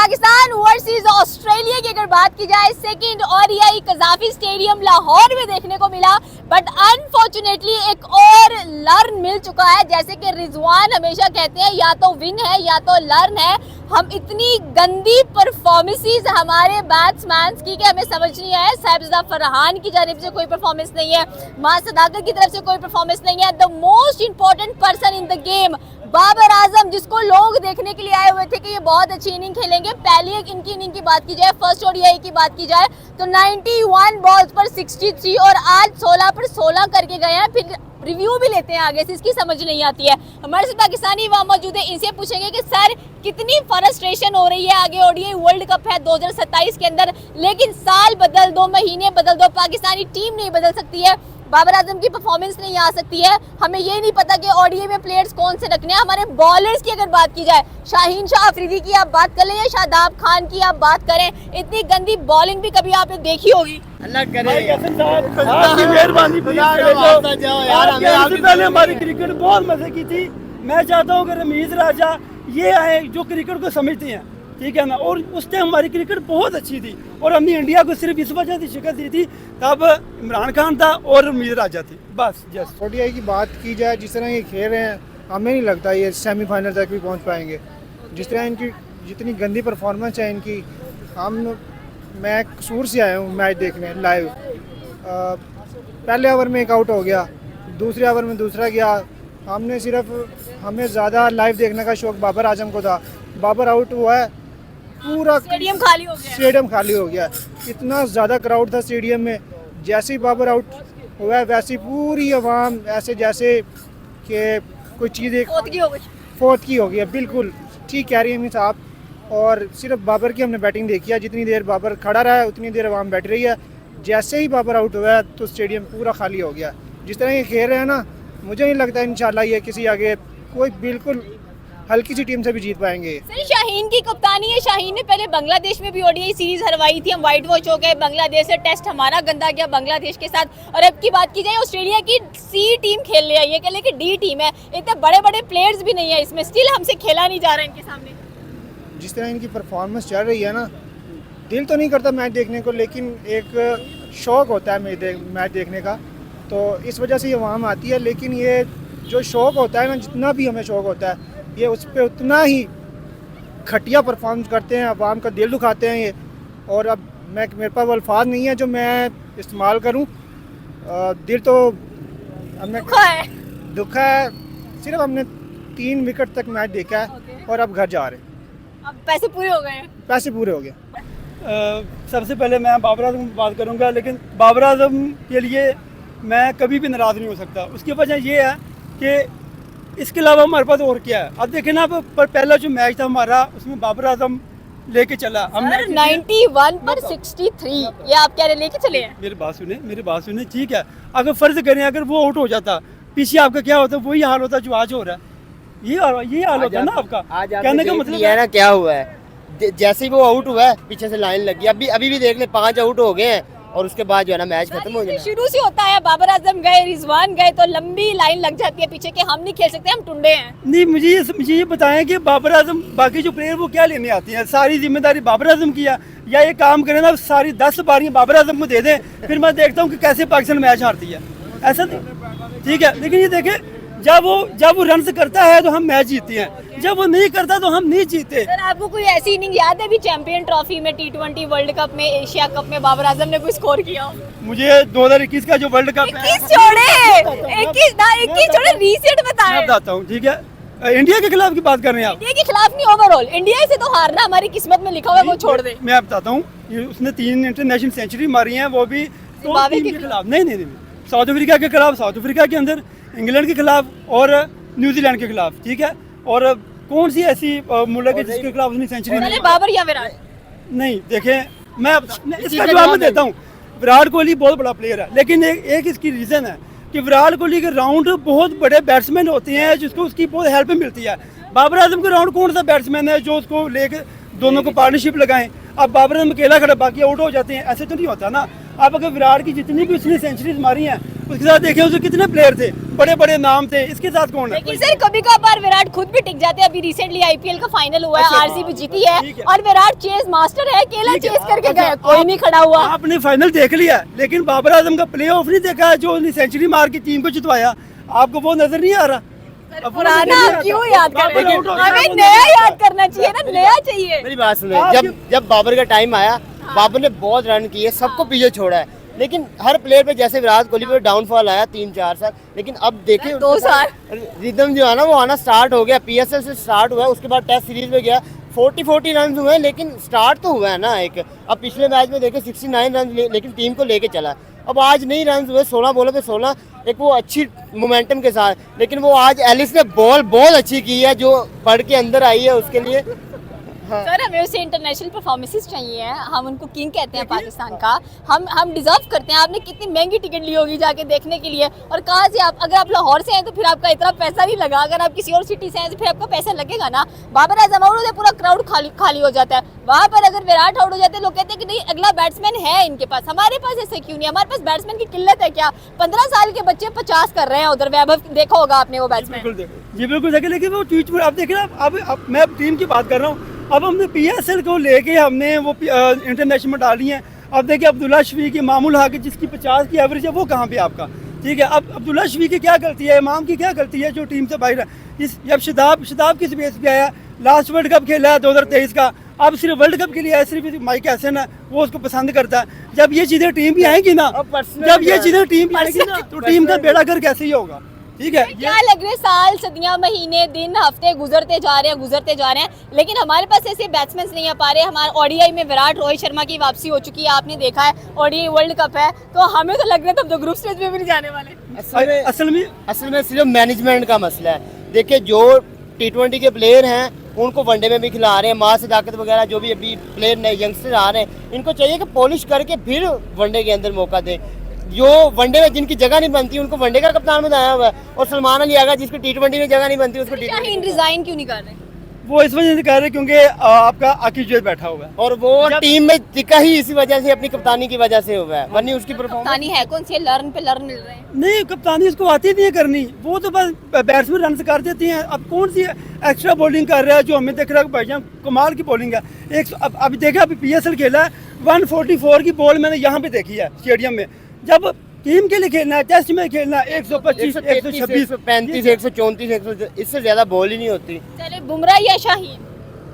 Pakistan versus Australia की अगर बात की जाए, second ODI Gaddafi stadium Lahore में देखने को मिला, बट अनफॉर्चुनेटली एक और लर्न मिल चुका है। जैसे कि रिजवान हमेशा कहते हैं, या तो विन है या तो लर्न है। हम इतनी गंदी परफॉर्मेंसेस हमारे बैट्समैन की कि हमें समझ नहीं आया। साहिबजादा फरहान की जानिब से कोई परफॉर्मेंस नहीं है, मां सदाकत की तरफ से कोई परफॉर्मेंस नहीं है। The most important person in the game Babar Azam, जिसको लोग देखने के लिए आए हुए थे कि ये बहुत अच्छी इनिंग खेलेंगे। पहली एक इनकी इनिंग की बात की जाए, फर्स्ट ओडीआई की बात की जाए, तो 91 बॉल्स पर 63 और आज 16 पर 16 करके गए हैं। फिर रिव्यू भी लेते हैं आगे से, इसकी समझ नहीं आती है। हमारे साथ पाकिस्तानी वहाँ मौजूद है, इनसे पूछेंगे कि सर कितनी फ्रस्ट्रेशन हो रही है। आगे ओडीआई वर्ल्ड कप है 2027 के अंदर, लेकिन साल बदल दो, महीने बदल दो, पाकिस्तानी टीम नहीं बदल सकती है, बाबर आजम की परफॉर्मेंस नहीं आ सकती है। हमें ये नहीं पता कि ओडीआई में प्लेयर्स कौन से रखने हैं। हमारे बॉलर्स की अगर बात की जाए, शाहीन शाह अफरीदी की आप बात कर लें या शादाब खान की आप बात करें, इतनी गंदी बॉलिंग भी कभी आपने देखी होगी? अल्लाह करे आपकी मेहरबानी। पहले हमारी क्रिकेट बहुत मजे की थी। मैं चाहता हूँ कि रमीज राजा ये आए जो क्रिकेट को समझते हैं, ठीक है ना। और उस टाइम हमारी क्रिकेट बहुत अच्छी थी और हमने इंडिया को सिर्फ इस वजह से शिकस्त दी थी, तब इमरान खान था और रमीज राजा थी, बस। जस्ट ओडीआई की बात की जाए, जिस तरह ये खेल रहे हैं, हमें नहीं लगता ये सेमीफाइनल तक भी पहुंच पाएंगे। जिस तरह इनकी जितनी गंदी परफॉर्मेंस है इनकी, मैं कसूर से आया हूँ मैच देखने लाइव। पहले ओवर में एक आउट हो गया, दूसरे ओवर में दूसरा गया। हमें ज़्यादा लाइव देखने का शौक बाबर आजम को था। बाबर आउट हुआ है, पूरा स्टेडियम खाली हो गया। इतना ज़्यादा क्राउड था स्टेडियम में। जैसे ही बाबर आउट हुआ है, वैसे ही पूरी आवाम ऐसे जैसे कि कोई चीज़ एक फोर्थ की हो गई है। बिल्कुल ठीक कह रही है मिस आप। और सिर्फ बाबर की हमने बैटिंग देखी है। जितनी देर बाबर खड़ा रहा है उतनी देर आवाम बैठ रही है। जैसे ही बाबर आउट हुआ है तो स्टेडियम पूरा खाली हो गया। जिस तरह ये खेल रहे हैं ना, मुझे नहीं लगता इंशाल्लाह ये किसी आगे कोई बिल्कुल हल्की सी टीम से भी जीत पाएंगे। सर शाहीन की कप्तानी है। शाहीन ने पहले बांग्लादेश में भी ओडीआई सीरीज हरवाई थी, हम वाइट वॉश हो गए बांग्लादेश से। टेस्ट हमारा गंदा गया बांग्लादेश के साथ। और अब की बात की जाए, ऑस्ट्रेलिया की सी टीम खेल रही है, ये कह ले कि डी टीम है। इतने बड़े बड़े प्लेयर्स भी नहीं है इसमें, स्टिल हमसे खेला नहीं जा रहा है इनके सामने। जिस तरह इनकी परफॉर्मेंस चल रही है ना, दिल तो नहीं करता मैच देखने को, लेकिन एक शौक़ होता है मैच देखने का, तो इस वजह से ये वहाँ आती है। लेकिन ये जो शौक़ होता है ना, जितना भी हमें शौक़ होता है, ये उस पर उतना ही घटिया परफॉर्म करते हैं, अवाम का दिल दुखाते हैं ये। और अब मेरे पास अल्फाज नहीं है जो मैं इस्तेमाल करूं। दिल तो हमने दुखा है। सिर्फ हमने 3 विकेट तक मैच देखा है और अब घर जा रहे हैं। अब पैसे पूरे हो गए? पैसे पूरे हो गए। सबसे पहले मैं बाबर आजम की बात करूँगा, लेकिन बाबर आजम के लिए मैं कभी भी नाराज़ नहीं हो सकता। उसकी वजह ये है कि इसके अलावा हमारे पास और क्या है। अब देखें ना, पर पहला जो मैच था हमारा, उसमें बाबर आजम लेके चला। हम 91 पर 63, ये आप कह रहे लेके चले हैं? मेरी बात सुने, ठीक है। अगर फर्ज करें अगर वो आउट हो जाता, पीछे आपका क्या होता? वही हाल होता जो आज हो रहा है। ये हाल होता है ना आपका। कहने का मतलब है ना, क्या हुआ है, जैसे ही वो आउट हुआ है पीछे से लाइन लगी। अभी भी देख ले, 5 आउट हो गए हैं और उसके बाद जो है ना मैच खत्म हो गया। शुरू से होता है, बाबर आजम गए, रिजवान गए, तो लंबी लाइन लग जाती है पीछे कि हम नहीं खेल सकते, हम टुंडे हैं। नहीं, मुझे ये बताएं कि बाबर आजम बाकी जो प्लेयर वो क्या लेने आती हैं? सारी जिम्मेदारी बाबर आजम की है, या ये काम करें ना सारी 10 बारियां बाबर आजम को दे दें, फिर मैं देखता हूँ कि कैसे पाकिस्तान मैच हारती है। ऐसा नहीं, ठीक है। लेकिन ये देखें, जब वो रन करता है तो हम मैच जीतते हैं, जब वो नहीं करता तो हम नहीं जीते। सर आपको कोई ऐसी इनिंग याद है भी चैंपियन ट्रॉफी में, T20 वर्ल्ड कप में, एशिया कप में बाबर आजम ने कोई स्कोर किया हो? मुझे 2021 का जो वर्ल्ड कप 21 छोड़े रीसेंट बताएं। मैं बताता हूँ, ठीक है। इंडिया के खिलाफ की बात कर रहे हैं आप? इंडिया के खिलाफ नहीं, ओवरऑल इंडिया से तो हारना हमारी किस्मत में लिखा हुआ है, वो छोड़ दे। मैं बताता हूँ, उसने 3 इंटरनेशनल सेंचुरी मारी है, वो भी जिम्बाब्वे के खिलाफ। नहीं, साउथ अफ्रीका के खिलाफ, साउथ अफ्रीका के अंदर, इंग्लैंड के खिलाफ और न्यूजीलैंड के खिलाफ, ठीक है। और कौन सी ऐसी मुल्क है जिसके खिलाफ उसने सेंचुरी नहीं? बाबर या विराट? नहीं, देखें मैं इसका जवाब मैं देता हूँ। विराट कोहली बहुत बड़ा प्लेयर है, लेकिन एक इसकी रीज़न है कि विराट कोहली के राउंड बहुत बड़े बैट्समैन होते हैं जिसको उसकी बहुत हेल्प मिलती है। बाबर आजम के राउंड कौन सा बैट्समैन है जो उसको लेकर दोनों को पार्टनरशिप लगाएं? अब बाबर आजम अकेला खड़ा, बाकी आउट हो जाते हैं, ऐसे तो नहीं होता ना। अब अगर विराट की जितनी भी उसने सेंचुरीज मारी हैं, उसके साथ देखे उसे कितने प्लेयर थे, बड़े बड़े नाम थे, इसके साथ कौन है? लेकिन सर कभी कभार विराट खुद भी टिक जाते हैं। अभी रिसेंटली आईपीएल का फाइनल हुआ है, अच्छा, आरसीबी जीती है ठीक है। और विराट चेस मास्टर है, अकेला ठीक है, चेस करके अच्छा, गए, कोई नहीं खड़ा हुआ। आपने फाइनल देख लिया, लेकिन बाबर आजम का प्ले ऑफ नहीं देखा जो उन्हें सेंचुरी मार के टीम को जितवाया, आपको वो नजर नहीं आ रहा? अब वो पुराना नजर नहीं आप आता। क्यों याद कर रहे बाबर हैं? आउट हो गया, हमें वो नया नजर नहीं याद आता। करना चाहिए ना, नया चाहिए। मेरी बात सुनो, आप जब बाबर का टाइम आया, बाबर ने बहुत रन किए, सबको पीछे छोड़ा है, लेकिन हर प्लेयर पे जैसे विराट कोहली पे डाउनफॉल आया 3-4 साल, लेकिन अब देखें 2 साल रिदम जो है ना वो आना स्टार्ट हो गया। पीएसएल से स्टार्ट हुआ है, उसके बाद टेस्ट सीरीज में गया, 40 रन हुए हैं, लेकिन स्टार्ट तो हुआ है ना एक। अब पिछले मैच में देखे 69 रन, लेकिन टीम को लेके चला। अब आज नहीं रन हुए, 16 बॉलों पे 16, एक वो अच्छी मोमेंटम के साथ, लेकिन वो आज एलिस ने बॉल बहुत अच्छी की है जो पढ़ के अंदर आई है उसके लिए। सर हमें उसे इंटरनेशनल परफॉर्मेंसेस चाहिए हैं, हम उनको किंग कहते हैं पाकिस्तान का, हम डिजर्व करते हैं। आपने कितनी महंगी टिकट ली होगी जाके देखने के लिए, और कहाँ से आप, अगर आप लाहौर से हैं तो फिर आपका इतना पैसा नहीं लगा, अगर आप किसी और सिटी से हैं तो फिर आपका पैसा लगेगा ना। बाबर आजम आउट होते पूरा क्राउड खाली हो जाता है, वहाँ पर अगर विराट आउट हो जाते हैं लोग कहते हैं कि नहीं अगला बैट्समैन है इनके पास, हमारे पास ऐसे क्यों नहीं? हमारे पास बैट्समैन की किल्लत है क्या? 15 साल के बच्चे 50 कर रहे हैं उधर, वैभव देखा होगा आपने वो बैट्समैन। बिल्कुल देखो जी, बिल्कुल देखे, लेकिन वो ट्वीट पर आप देखे ना, अब मैं टीम की बात कर रहा हूँ। अब हमने पीएसएल को लेके हमने वो इंटरनेशनल में डाली है। अब देखिए अब्दुल्ला शफीक, मामूल हाकी जिसकी 50 की एवरेज है, वो कहाँ पे आपका? ठीक है, अब अब्दुल्ला शफीक की क्या गलती है, इमाम की क्या गलती है जो टीम से बाहर है? अब शदाब किस बेस पे आया? लास्ट वर्ल्ड कप खेला है 2023 का, अब सिर्फ वर्ल्ड कप के लिए आया, सिर्फ माइक हैसन है वो उसको पसंद करता है। जब ये चीजें टीम भी आएंगी ना, जब ये चीजें टीम भी आएंगी ना, तो टीम का बेड़ा गर्क कैसे ही होगा? ठीक है, क्या लग रहे साल, सदियां, महीने, दिन, हफ्ते गुजरते जा रहे हैं, लेकिन हमारे पास ऐसे बैट्समैन नहीं आ पा रहे। हमारे ओडीआई में विराट, रोहित शर्मा की वापसी हो चुकी है, आपने देखा है, ओडीआई वर्ल्ड कप है, तो हमें तो लग रहा है तब तो ग्रुप स्टेज में भी नहीं जाने वाले। असल में सिर्फ मैनेजमेंट का मसला है। देखिए जो T20 के प्लेयर हैं उनको वनडे में भी खिला रहे हैं, माँ से ताकत वगैरह जो भी अभी प्लेयर नए यंगस्टर आ रहे हैं, इनको चाहिए कि पॉलिश करके फिर वनडे के अंदर मौका दें। जो वनडे में जिनकी जगह नहीं बनती उनको वनडे का कप्तान बनाया हुआ है, और सलमान अली आगा जिसको T20 में जगह नहीं बनती उसको शाहीन रिजाइन क्यों नहीं कर रहे? वो इस वजह से कह रहे हैं क्योंकि आपका आकिब जैद बैठा हुआ है, और वो टीम में टिका ही इसी वजह से, अपनी कप्तानी की वजह से हुआ है, वरना उसकी परफॉर्मेंस कप्तानी है कौन सी, लर्न पे लर्न मिल रहे हैं। नहीं, कप्तानी उसको आती नहीं है करनी, वो तो बस बैट्समैन रन कर देती हैं। अब कौन सी एक्स्ट्रा बॉलिंग कर रहा है जो हमें देख रहा है भाईजान, कमाल की बॉलिंग है। अभी देखा, अभी पीएसएल खेला है, 144 की बॉल मैंने यहाँ पे देखी है स्टेडियम में। जब टीम के लिए खेलना है, टेस्ट में खेलना है, 125, 126, 135, 134, इससे ज्यादा बॉल ही नहीं होती। चले बुमराह या शाहीन?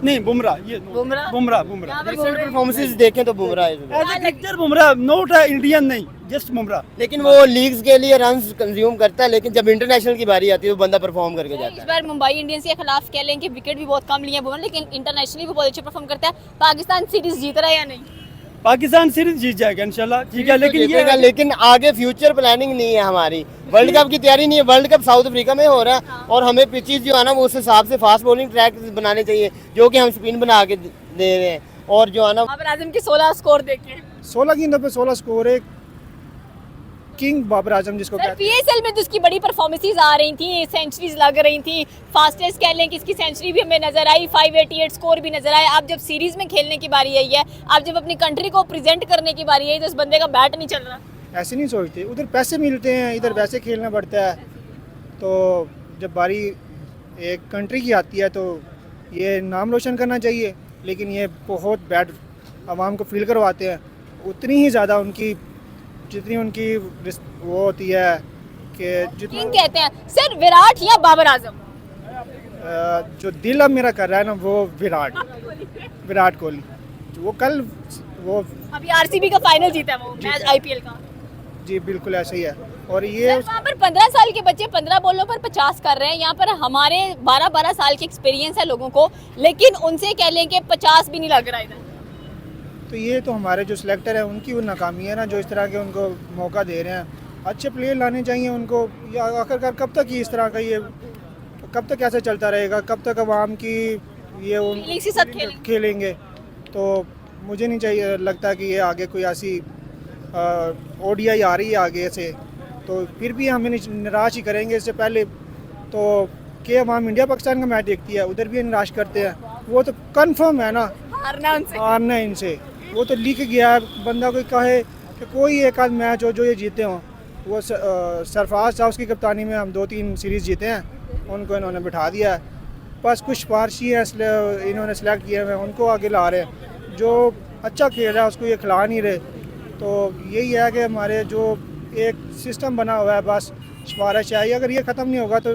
नहीं, बुमराह, ये बुमराह? बुमराह यहाँ पर बुमराह। परफॉर्मेंसेस देखें तो बुमराह है, as a cricketer Bumrah, not Indian, नहीं जस्ट बुमराह। लेकिन वो लीग्स के लिए रन कंज्यूम करता है, लेकिन जब इंटरनेशनल की बारी आती है वो बंदा परफॉर्म करके जाता इस है। बार मुंबई इंडियंस के खिलाफ कह लें कि विकेट भी बहुत कम लिए हैं बुमराह, लेकिन इंटरनेशनली भी बहुत अच्छे परफॉर्म करता है। पाकिस्तान सीरीज जीत रहा है या नहीं? पाकिस्तान सीरीज जीत जाएगा इंशाल्लाह, ठीक है, लेकिन ये लेकिन आगे फ्यूचर प्लानिंग नहीं है हमारी, वर्ल्ड कप की तैयारी नहीं है। वर्ल्ड कप साउथ अफ्रीका में हो रहा है, और हमें पिचेस जो है ना वो उस हिसाब से फास्ट बॉलिंग ट्रैक बनाने चाहिए, जो कि हम स्पिन बना के दे रहे हैं। और जो है ना बाबर आजम के 16 स्कोर देखे, 16 गेंदों पे 16 स्कोर है, किंग बाबर आजम जिसको सर कहते हैं। पीएसएल में तो उसकी बड़ी परफॉर्मेंसेस आ रही थी, सेंचुरीज लग रही थी, फास्टेस्ट कह लें कि इसकी सेंचुरी भी हमें नजर आई, 588 स्कोर भी नजर आया। अब जब सीरीज में खेलने की बारी आई है, अब जब अपनी कंट्री को प्रेजेंट करने की बारी आई, तो उस बंदे का बैट नहीं चल रहा। ऐसे नहीं सोचते, उधर पैसे मिलते हैं, इधर वैसे खेलना पड़ता है। तो जब बारी एक कंट्री की आती है तो ये नाम रोशन करना चाहिए, लेकिन ये बहुत बैड आवाम को फील करवाते हैं। उतनी ही ज़्यादा उनकी जितनी उनकी वो होती है कि जितना किंग कहते हैं सर, विराट या बाबर आजम? जो दिल अब मेरा कर रहा है ना वो विराट कोहली। वो कल वो अभी आरसीबी का फाइनल जीता वो मैच आईपीएल का। जी बिल्कुल ऐसे ही है। और ये सर, वहाँ पर 15 साल के बच्चे 15 बॉलों पर 50 कर रहे हैं, यहाँ पर हमारे 12-12 साल की एक्सपीरियंस है लोगों को, लेकिन उनसे कह लें कि 50 भी नहीं लग रहा इधर। तो ये तो हमारे जो सिलेक्टर है उनकी वो नाकामी है ना, जो इस तरह के उनको मौका दे रहे हैं। अच्छे प्लेयर लाने चाहिए उनको, या आखिरकार कब तक ये इस तरह का ये कब तक ऐसे चलता रहेगा, कब तक आवाम की ये फीलिंग्स के साथ खेलेंगे। तो मुझे नहीं चाहिए लगता कि ये आगे कोई ऐसी ओडीआई आ रही है आगे से, तो फिर भी हमें निराश ही करेंगे। इससे पहले तो के अवाम इंडिया पाकिस्तान का मैच देखती है, उधर भी निराश करते हैं। वो तो कन्फर्म है ना हारना है इनसे, वो तो लिख गया है। बंदा कोई कहे कि कोई एक आध मैच हो जो ये जीते हों, वो सरफराज था, उसकी कप्तानी में हम 2-3 सीरीज़ जीते हैं। उनको इन्होंने बिठा दिया है। बस कुछ पारसी हैं इसलिए इन्होंने सेलेक्ट किए हुए, उनको आगे ला रहे हैं। जो अच्छा खेल रहा है उसको ये खिला नहीं रहे। तो यही है कि हमारे जो एक सिस्टम बना हुआ है, बस सिफारिश है, अगर ये ख़त्म नहीं होगा तो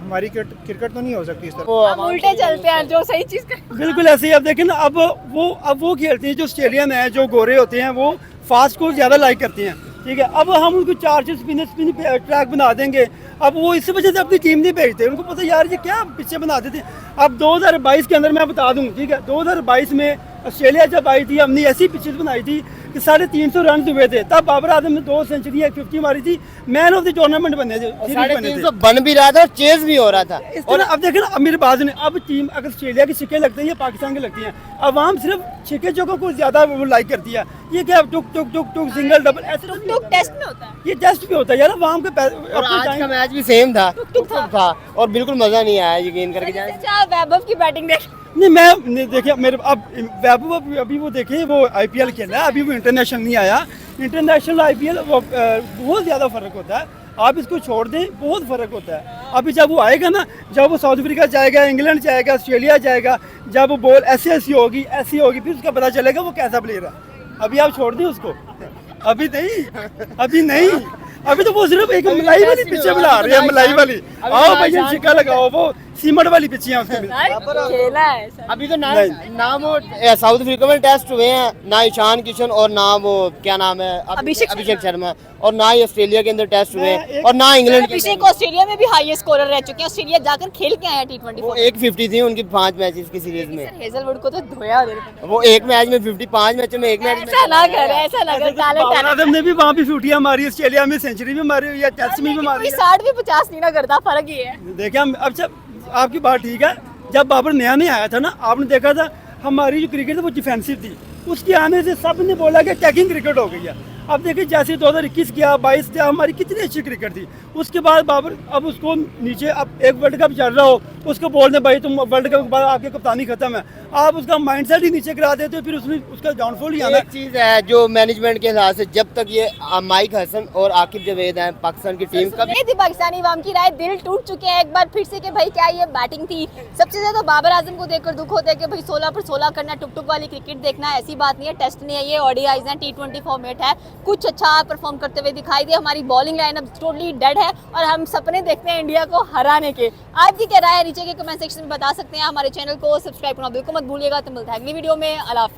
हमारी क्रिकेट तो नहीं हो सकती इस तरह। हम उल्टे चलते हैं जो सही चीज कर। बिल्कुल ऐसे ही। अब देखें ना, अब वो खेलते हैं जो ऑस्ट्रेलिया में है, जो गोरे होते हैं वो फास्ट को ज़्यादा लाइक करते हैं, ठीक है। अब हम उनको 4 स्पिन ट्रैक बना देंगे। अब वो इस वजह से अपनी टीम नहीं भेजते, उनको पता यार ये क्या पिछे बना देते हैं। अब 2022 के अंदर मैं बता दूं, ठीक है, 2022 में ऑस्ट्रेलिया जब आई थी, हमने ऐसी पिचेस बनाई थी कि 350 रन हुए थे। तब बाबर आजम ने 2 सेंचुरी 50 मारी थी, मैन ऑफ द टूर्नामेंट बने थे, सीरीज बने थे। बन भी रहा था और चेज भी हो रहा था। और अब देखें ना, अमीर बाज ने अब टीम अगर ऑस्ट्रेलिया की सिक्के लगते हैं या पाकिस्तान के लगती हैं, अवाम सिर्फ छिके चौकों को ज्यादा वो लाइक करती है। ये क्या टुक टुक टुक टुक सिंगल डबल ऐसे तो टेस्ट में होता है। ये टेस्ट भी होता है यार, अवाम के और आज का मैच भी सेम था, था और बिल्कुल मजा नहीं आया यकीन करके जाए। अच्छा, वैभव की बैटिंग देख। नहीं मैं देखिए मेरे अब वैभव अभी वो देखें वो आईपीएल खेला है, अभी वो इंटरनेशनल नहीं आया। इंटरनेशनल आईपीएल बहुत ज़्यादा फ़र्क होता है। आप इसको छोड़ दें, बहुत फ़र्क होता है। अभी जब वो आएगा ना, जब वो साउथ अफ्रीका जाएगा, इंग्लैंड जाएगा, ऑस्ट्रेलिया जाएगा, जब वो बॉल ऐसी होगी फिर उसका पता चलेगा वो कैसा प्लेयर है। अभी आप छोड़ दें उसको, अभी नहीं अभी तो वो सिर्फ एक मलाई वाली पिच्चे बना रहे हैं, मलाई वाली। आओ भैया छिक्का लगाओ, वो सीमेंट वाली पिच्चियां उसके में। खेला है सर। अभी तो ना वो साउथ अफ्रीका में टेस्ट हुए हैं, ना ईशान किशन और ना वो क्या नाम है अभिषेक शर्मा, और ना ही ऑस्ट्रेलिया के अंदर टेस्ट हुए और ना इंग्लैंड के। अभिषेक ऑस्ट्रेलिया में भी हाईएस्ट स्कोरर रह चुके हैं, ऑस्ट्रेलिया जाकर खेल के आए हैं T20। वो 150 थी उनकी 5 मैचेस की सीरीज में। सर हेजलवुड को तो धोया उधर। वो एक मैच में 50, 5 मैचों में एक मैच में। ऐसा ना कर, ऐसा ना कर। बाबर आजम ने भी वहाँ भी फूटियां मारी, ऑस्ट्रेलिया में सेंचुरी भी मारी या टेस्ट में भी मारी। 60 भी 50 नहीं ना करता, फर्क ही है। देखिए हम अब जब आपकी बात ठीक है, जब बाबर नया नहीं आया था ना, आपने देखा था हमारी जो क्रिकेट है वो डिफेंसिव थी। उसके आने से सब ने बोला कि अटैकिंग क्रिकेट हो गई है। अब देखिए जैसे 2021 किया, 22 किया, हमारी कितनी अच्छी क्रिकेट थी। उसके बाद बाबर अब उसको नीचे, अब एक वर्ल्ड कप चल रहा हो, उसको बोलने भाई तुम वर्ल्ड कप के बाद आपकी कप्तानी खत्म है, आप उसका माइंडसेट ही नीचे करा देते हो, फिर उसका डाउनफॉल ही आना। एक चीज है जो मैनेजमेंट के हिसाब से, जब तक ये माइक हसन और आकिब जावेद हैं पाकिस्तान की टीम का, ये थी पाकिस्तानी अवाम की राय। दिल टूट चुके हैं एक बार फिर से कि भाई क्या ये बैटिंग थी। सबसे ज्यादा बाबर आजम को देखकर दुख होता है कि भाई 16 पर 16 करना, टुक टुक वाली क्रिकेट देखना, ऐसी बात नहीं है। टेस्ट नहीं है ये, ओडीआईज है, T20 फॉर्मेट है। कुछ अच्छा परफॉर्म करते हुए दिखाई दिया। हमारी बॉलिंग लाइनअप टोटली डेड है और हम सपने देखते हैं इंडिया को हराने के। आपकी क्या राय है नीचे के कमेंट सेक्शन में बता सकते हैं। हमारे चैनल को सब्सक्राइब करना बिल्कुल मत भूलिएगा। तो मिलता है अगली वीडियो में। अल्लाह हाफिज़।